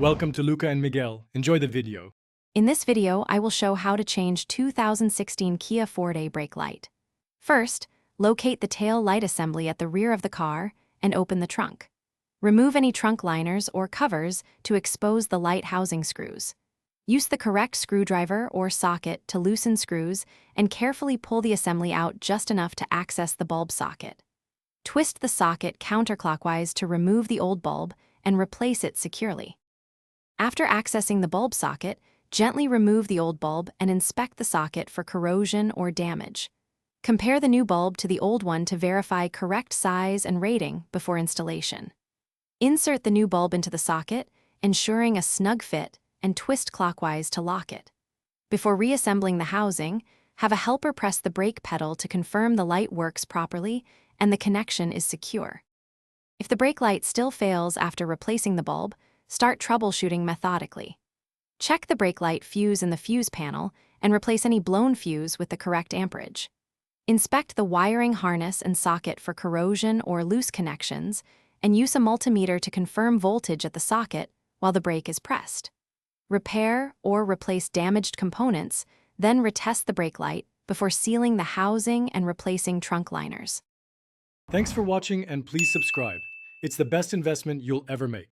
Welcome to Luca and Miguel. Enjoy the video. In this video, I will show how to change 2016 Kia Forte brake light. First, locate the tail light assembly at the rear of the car and open the trunk. Remove any trunk liners or covers to expose the light housing screws. Use the correct screwdriver or socket to loosen screws and carefully pull the assembly out just enough to access the bulb socket. Twist the socket counterclockwise to remove the old bulb and replace it securely. After accessing the bulb socket, gently remove the old bulb and inspect the socket for corrosion or damage. Compare the new bulb to the old one to verify correct size and rating before installation. Insert the new bulb into the socket, ensuring a snug fit, and twist clockwise to lock it. Before reassembling the housing, have a helper press the brake pedal to confirm the light works properly and the connection is secure. If the brake light still fails after replacing the bulb, start troubleshooting methodically. Check the brake light fuse in the fuse panel and replace any blown fuse with the correct amperage. Inspect the wiring harness and socket for corrosion or loose connections, and use a multimeter to confirm voltage at the socket while the brake is pressed. Repair or replace damaged components, then retest the brake light before sealing the housing and replacing trunk liners. Thanks for watching and please subscribe. It's the best investment you'll ever make.